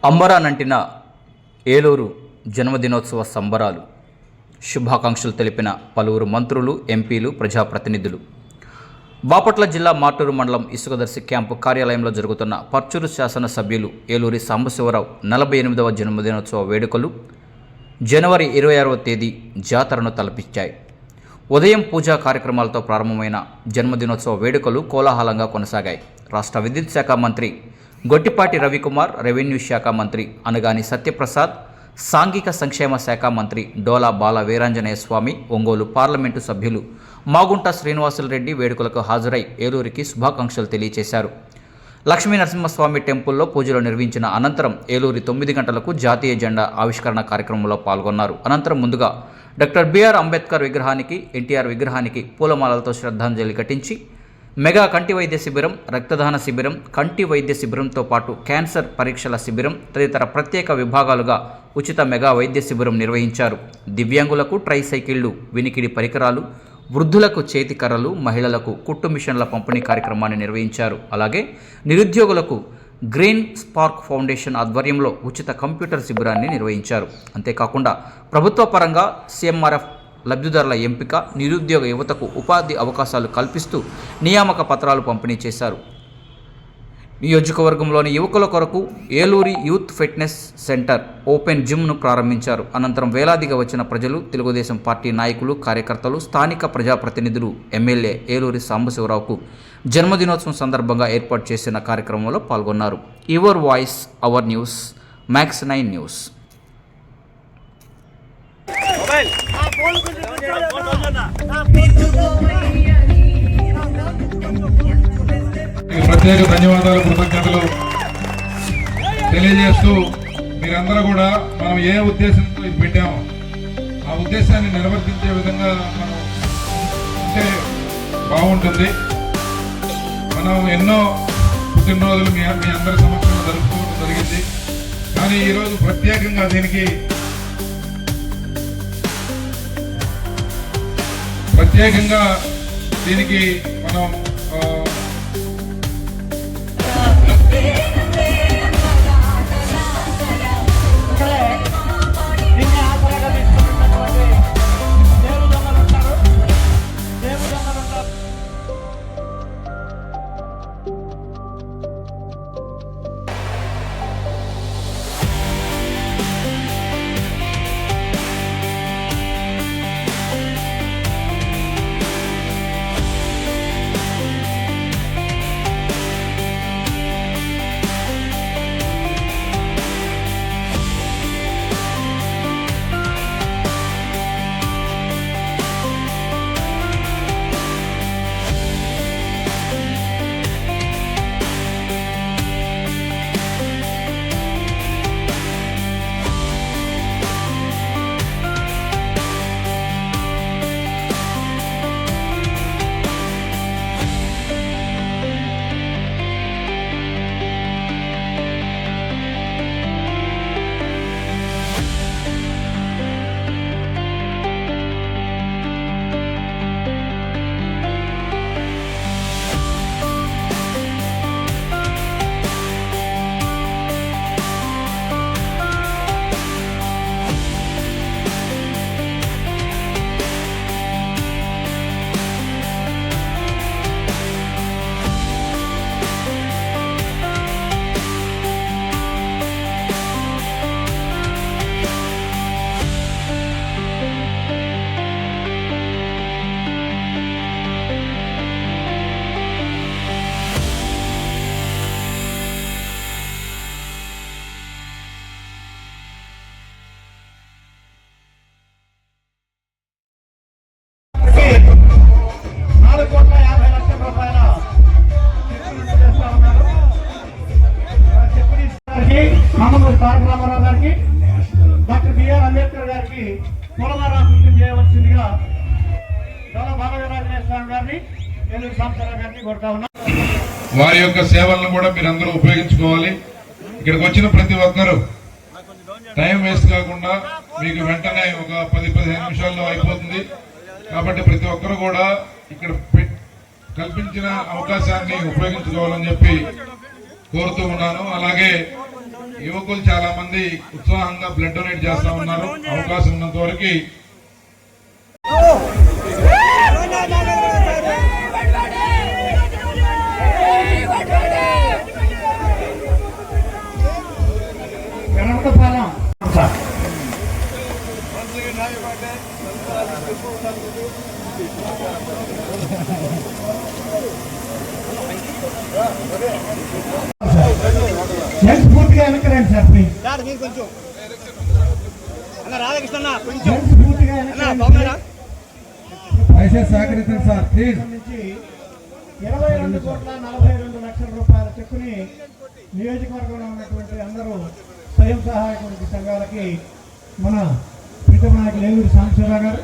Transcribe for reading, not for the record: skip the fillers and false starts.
అంబరానంటిన ఏలూరు జన్మదినోత్సవ సంబరాలు. శుభాకాంక్షలు తెలిపిన పలువురు మంత్రులు, ఎంపీలు, ప్రజాప్రతినిధులు. బాపట్ల జిల్లా మార్టూరు మండలం ఇసుకదర్శి క్యాంపు కార్యాలయంలో జరుగుతున్న పర్చూరు శాసనసభ్యులు ఏలూరి సాంబశివరావు 48వ జన్మదినోత్సవ వేడుకలు జనవరి 26వ తేదీ జాతరను తలపించాయి. ఉదయం పూజా కార్యక్రమాలతో ప్రారంభమైన జన్మదినోత్సవ వేడుకలు కోలాహలంగా కొనసాగాయి. రాష్ట్ర విద్యుత్ శాఖ మంత్రి గొట్టిపాటి రవికుమార్, రెవెన్యూ శాఖ మంత్రి అనగాని సత్యప్రసాద్, సాంఘిక సంక్షేమ శాఖ మంత్రి డోలా బాల వీరాంజనేయ స్వామి, ఒంగోలు పార్లమెంటు సభ్యులు మాగుంట శ్రీనివాసులరెడ్డి వేడుకలకు హాజరై ఏలూరికి శుభాకాంక్షలు తెలియజేశారు. లక్ష్మీ నరసింహస్వామి టెంపుల్లో పూజలు నిర్వహించిన అనంతరం ఏలూరి 9 గంటలకు జాతీయ జెండా ఆవిష్కరణ కార్యక్రమంలో పాల్గొన్నారు. అనంతరం ముందుగా డాక్టర్ బిఆర్ అంబేద్కర్ విగ్రహానికి, ఎన్టీఆర్ విగ్రహానికి పూలమాలలతో శ్రద్ధాంజలి ఘటించి మెగా కంటి వైద్య శిబిరం, రక్తదాన శిబిరం, కంటి వైద్య శిబిరంతో పాటు క్యాన్సర్ పరీక్షల శిబిరం తదితర ప్రత్యేక విభాగాలుగా ఉచిత మెగా వైద్య శిబిరం నిర్వహించారు. దివ్యాంగులకు ట్రైసైకిళ్లు, వినికిడి పరికరాలు, వృద్ధులకు చేతి కర్రలు, మహిళలకు కుట్టు మిషన్ల పంపిణీ కార్యక్రమాన్ని నిర్వహించారు. అలాగే నిరుద్యోగులకు గ్రీన్ స్పార్క్ ఫౌండేషన్ ఆధ్వర్యంలో ఉచిత కంప్యూటర్ శిబిరాన్ని నిర్వహించారు. అంతేకాకుండా ప్రభుత్వ పరంగా సీఎంఆర్ఎఫ్ లబ్ధిదారుల ఎంపిక, నిరుద్యోగ యువతకు ఉపాధి అవకాశాలు కల్పిస్తూ నియామక పత్రాలు పంపిణీ చేశారు. నియోజకవర్గంలోని యువకుల కొరకు Eluri youth fitness centre open జిమ్ను ప్రారంభించారు. అనంతరం వేలాదిగా వచ్చిన ప్రజలు, తెలుగుదేశం పార్టీ నాయకులు, కార్యకర్తలు, స్థానిక ప్రజాప్రతినిధులు, ఎమ్మెల్యే ఏలూరి సాంబశివరావుకు జన్మదినోత్సవం సందర్భంగా ఏర్పాటు చేసిన కార్యక్రమంలో పాల్గొన్నారు. Your voice hour news, max 9 news. ప్రత్యేక ధన్యవాదాలు, కృతజ్ఞతలు తెలియజేస్తూ మీరందరూ కూడా మనం ఏ ఉద్దేశంతో ఇది పెట్టామో ఆ ఉద్దేశాన్ని నిర్వర్తించే విధంగా మనం ఉంటే బాగుంటుంది. మనం ఎన్నో పుట్టినరోజులు మీ అందరి సమక్షంలో జరుపుకోవడం జరిగింది. కానీ ఈరోజు ప్రత్యేకంగా దీనికి మనం రామారావు గారికి, డాక్టర్ బిఆర్ అంబేద్కర్ గారికి పూలమారాధన చేయవలసిందిగా బాలవీరాంజనేయ స్వామి గారిని, ఏలూరు సాంబశివరావు గారిని కోరుతా ఉన్నాం. వారి యొక్క సేవలను కూడా మీరందరూ ఉపయోగించుకోవాలి. ఇక్కడికి వచ్చిన ప్రతి ఒక్కరూ టైం వేస్ట్ కాకుండా మీకు వెంటనే ఒక 10-15 నిమిషాల్లో అయిపోతుంది. కాబట్టి ప్రతి ఒక్కరు కూడా ఇక్కడ కల్పించిన అవకాశాన్ని ఉపయోగించుకోవాలని చెప్పి కోరుతూ ఉన్నాను. అలాగే యువకులు చాలా మంది ఉత్సాహంగా బ్లడ్ డొనేట్ చేస్తా ఉన్నారు. అవకాశం ఉన్నంత వరకు గణపతపాలెం సార్ జెంట్స్ పూర్తిగా వెనకరండి సార్ ప్లీజ్. జెంట్స్ పూర్తిగా వెనకరండి. సహకరించండి సార్ ప్లీజ్. నుంచి 22,42,00,000 రూపాయల చెక్కుని నియోజకవర్గంలో ఉన్నటువంటి అందరూ స్వయం సహాయక సంఘాలకి మన ప్రీతమ నాయకులు ఏలూరు సాంబశివరావు గారు